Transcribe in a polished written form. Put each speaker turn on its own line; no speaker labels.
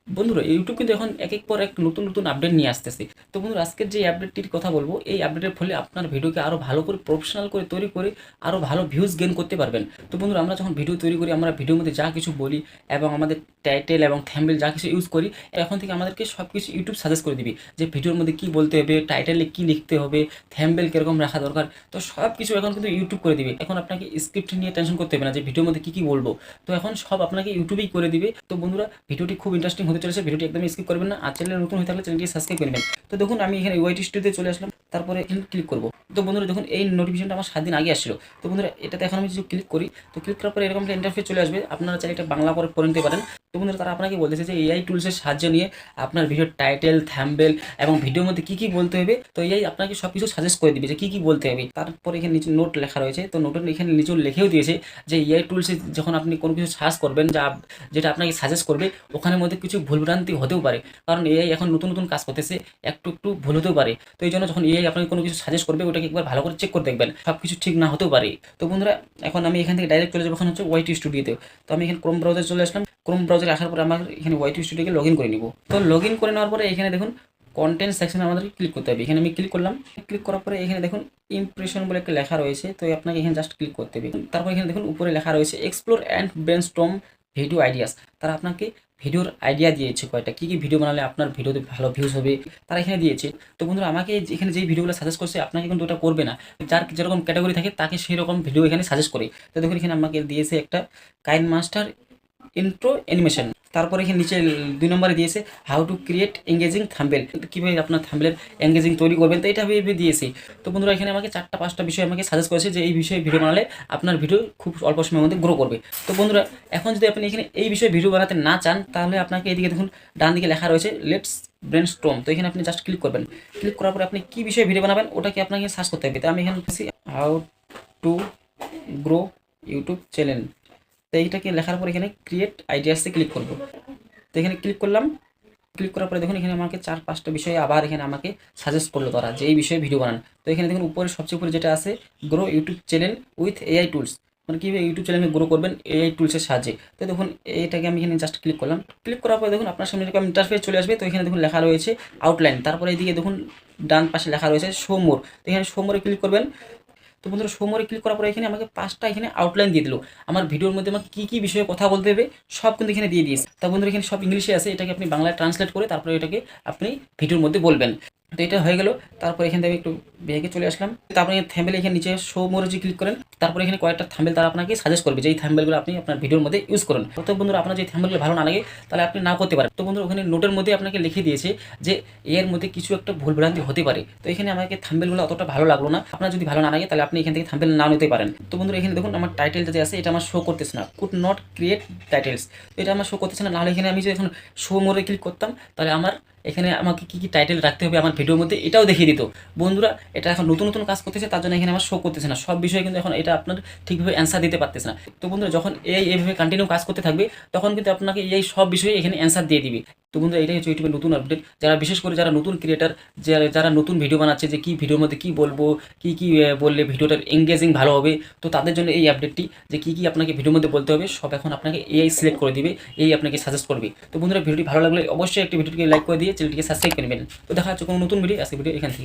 বন্ধুরা ইউটিউব কিন্তু এখন এক এক পর এক নতুন নতুন আপডেট নিয়ে আসতেছে। তো বন্ধুরা আজকের যে আপডেটটির কথা বলবো, এই আপডেটের ফলে আপনার ভিডিওকে আরও ভালো করে প্রফেশনাল করে তৈরি করে আরও ভালো ভিউজ গেইন করতে পারবেন। তো বন্ধুরা আমরা যখন ভিডিও তৈরি করি, আমরা ভিডিওর মধ্যে যা কিছু বলি এবং আমাদের টাইটেল এবং থাম্বনেল যা কিছু ইউজ করি, এখন থেকে আমাদেরকে সব কিছু ইউটিউব সাজেস্ট করে দিবি যে ভিডিওর মধ্যে কী বলতে হবে, টাইটেলে কী লিখতে হবে, থাম্বনেল কীরকম রাখা দরকার। তো সব কিছু এখন কিন্তু ইউটিউব করে দিবে। এখন আপনাকে স্ক্রিপ্ট নিয়ে টেনশন করতে হবে না যে ভিডিওর মধ্যে কী কী বলবো। তো এখন সব আপনাকে ইউটিউবেই করে দিবে। তো বন্ধুরা ভিডিওটি খুব ইন্টারেস্টিং হতে চলেছে, ভিডিওটি একদমই স্কিপ করবেন না। আর চ্যানেলে নতুন হয়ে থাকলে চ্যানেলটি সাবস্ক্রাইব করবেন। তো দেখুন আমি এখানে ওয়াইটি স্টুডিওতে চলে আসলাম, তারপরে এখানে ক্লিক করবো। তো বন্ধুরা দেখুন এই নোটিফিকেশনটা আমার 7 দিন আগে আসছিল। তো বন্ধুরা এটাতে এখন আমি যদি ক্লিক করি, তো ক্লিক করার পরে এরকম একটা ইন্টারফেস চলে আসবে। আপনারা চাইলে এটা বাংলা করে নিতে পারেন। তো বন্ধুরা তারা আপনাকে বলতেছে যে এআই টুলসের সাহায্য নিয়ে আপনার ভিডিওর টাইটেল, থাম্বনেল এবং ভিডিওর মধ্যে কী কী বলতে হবে, তো এআই আপনাকে সব কিছু সাজেস্ট করে দিবে যে কী কী বলতে হবে। তারপরে এখানে নিচে নোট লেখা রয়েছে। তো নোটের এখানে নিচেও লিখেও দিয়েছে যে এআই টুলসে যখন আপনি কোনো কিছু সার্চ করবেন, যেটা আপনাকে সাজেস্ট করবে, ওখানের মধ্যে কিছু ভুলভ্রান্তি হতেও পারে। কারণ এআই এখন নতুন নতুন কাজ করতেছে, একটু একটু ভুল হতেও পারে। তো এই জন্য যখন এআই আপনাকে কোনো কিছু সাজেস্ট করবে, ওটাকে একবার ভালো করে চেক করে দেখবেন, সব কিছু ঠিক না হতেও পারে। তো বন্ধুরা এখন আমি এখান থেকে ডাইরেক্ট চলে যাবো এখন হচ্ছে ওয়াইটি স্টুডিওতে। তো আমি এখানে ক্রোম ব্রাউজারে চলে আসলাম। ক্রোম ব্রাউজারে আসার পরে আমার এখানে ওয়াইটি স্টুডিওকে লগ ইন করে নিব। তো লগ ইন করে নেওয়ার পরে এখানে দেখুন কন্টেন্ট সেকশনে আমাদেরকে ক্লিক করতে হবে। এখানে আমি ক্লিক করলাম। ক্লিক করার পরে এখানে দেখুন ইমপ্রেশন বলে একটা লেখা রয়েছে। তো আপনাকে এখানে জাস্ট ক্লিক করতে হবে। তারপর এখানে দেখুন উপরে লেখা রয়েছে explore and brainstorm video ideas. তারা আপনাকে ভিডিওর আইডিয়া দিয়েছে কয়টা, কী কী ভিডিও বানালে আপনার ভিডিওতে ভালো ভিউজ হবে, তারা এখানে দিয়েছে। তো বন্ধুরা আমাকে এখানে যেই ভিডিওগুলো সাজেস্ট করছে, আপনাকে কিন্তু ওটা করবে না। যার যেরকম ক্যাটাগরি থাকে তাকে সেই রকম ভিডিও এখানে সাজেস্ট করে। তো দেখুন এখানে আমাকে দিয়েছে একটা কাইন মাস্টার ইন্ট্রো অ্যানিমেশন। তারপরে এখানে নিচে 2 নম্বরে দিয়েছে how to create engaging thumbnail, কীভাবে আপনার থাম্বনেলের এঙ্গেজিং তৈরি করবেন। তো এটা ভেবে দিয়েছি। তো বন্ধুরা এখানে আমাকে 4-5টা বিষয় আমাকে সাজেস্ট করেছে যে এই বিষয়ে ভিডিও বানালে আপনার ভিডিও খুব অল্প সময়ের মধ্যে গ্রো করবে। তো বন্ধুরা এখন যদি আপনি এখানে এই বিষয়ে ভিডিও বানাতে না চান, তাহলে আপনাকে এদিকে দেখুন ডান দিকে লেখা রয়েছে লেটস ব্রেনস্টর্ম। তো এখানে আপনি জাস্ট ক্লিক করবেন। ক্লিক করার পরে আপনি কী বিষয়ে ভিডিও বানাবেন ওটাকে আপনাকে সার্চ করতে হবে। তো আমি এখানে how to grow YouTube channel. তো এইটাকে লেখার পর এখানে ক্রিয়েট আইডিয়াসে ক্লিক করব। তো এখানে ক্লিক করলাম। ক্লিক করার পরে দেখুন এখানে আমাকে 4-5টা বিষয়ে আবার এখানে আমাকে সাজেস্ট করলো তারা যে এই বিষয়ে ভিডিও বানান। তো এখানে দেখুন উপরে সবচেয়ে উপরে যেটা আছে grow YouTube channel with AI tools, মানে কীভাবে ইউটিউব চ্যানেলে গ্রো করবেন এআই টুলসের সাহায্যে। তো দেখুন এইটাকে আমি এখানে জাস্ট ক্লিক করলাম। ক্লিক করার পরে দেখুন আপনার সামনে এরকম ইন্টারফেস চলে আসবে। তো এখানে দেখুন লেখা রয়েছে আউটলাইন। তারপরে এইদিকে দেখুন ডান পাশে লেখা রয়েছে শো মোর। তো এখানে শো মোরে ক্লিক করবেন। তো বন্ধুরা শো মোরে ক্লিক করার পরে এখানে আমাকে 5টা এখানে আউটলাইন দিয়ে দিল। আমার ভিডিওর মধ্যে আমাকে কী কী বিষয়ে কথা বলতে হবে সব কিন্তু এখানে দিয়ে দিয়েছে। তা বন্ধুরা এখানে সব ইংলিশে আছে, এটাকে আপনি বাংলায় ট্রান্সলেট করে তারপরে এটাকে আপনি ভিডিওর মধ্যে বলবেন। তো এটা হয়ে গেল। তারপর এখান থেকে একটু ব্যাগে চলে আসলাম। তারপরে থাম্বনেল এখানে নিচে শো মোরে যে ক্লিক করেন, তারপরে এখানে কয়েকটা থাম্বনেল তারা আপনাকে সাজেস্ট করবে যে এই থাম্বনেলগুলো আপনি আপনার ভিডিওর মধ্যে ইউজ করুন। তো বন্ধুরা আপনার যে থাম্বনেলগুলো ভালো না লাগে তাহলে আপনি না করতে পারেন। তো বন্ধুরা ওখানে নোটের মধ্যে আপনাকে লিখে দিয়েছে যে এর মধ্যে কিছু একটা ভুলভ্রান্তি হতে পারে। তো এখানে আমাকে থাম্বনেলগুলো অতটা ভালো লাগলো না। আপনার যদি ভালো না লাগে তাহলে আপনি এখান থেকে থাম্বনেল না নিতে পারেন। তো বন্ধুরা এখানে দেখুন আমার টাইটেল যে আছে এটা আমার শো করতেছে না, কুড নট ক্রিয়েট টাইটেলস। তো এটা আমার শো করতেছে না। নাহলে এখানে আমি যদি এখন শো মোরে ক্লিক করতাম তাহলে আমার এখানে আমাকে কী কী টাইটেল রাখতে হবে আমার ভিডিওর মধ্যে এটাও দেখিয়ে দিত। বন্ধুরা এটা এখন নতুন নতুন কাজ করতেছে, তার জন্য এখানে আমার শো করতেছে না সব বিষয়ে, কিন্তু এখন এটা আপনার ঠিকভাবে অ্যান্সার দিতে পারতেছে না। তো বন্ধুরা যখন এইভাবে কন্টিনিউ কাজ করতে থাকবে তখন কিন্তু আপনাকে এই সব বিষয়ে এখানে অ্যান্সার দিয়ে দিবে। তো বন্ধুরা এটাই হচ্ছে ইউটিউবের নতুন আপডেট। যারা বিশেষ করে যারা নতুন ক্রিয়েটার, যারা নতুন ভিডিও বানাচ্ছে যে কী ভিডিওর মধ্যে কী বলবো, কী কী বললে ভিডিওটার এঙ্গেজিং ভালো হবে, তো তাদের জন্য এই আপডেটটি যে কী কী আপনাকে ভিডিওর মধ্যে বলতে হবে সব এখন আপনাকে এআই সিলেক্ট করে দিবে, এই আপনাকে সাজেস্ট করবে। তো বন্ধুরা ভিডিওটি ভালো লাগলে অবশ্যই একটি ভিডিওটিকে লাইক করে দিয়ে চ্যানেলটিকে সাবস্ক্রাইব করে নেবেন। তো দেখা হচ্ছে কোনো নতুন ভিডিও, আজকে ভিডিও এখান থেকে।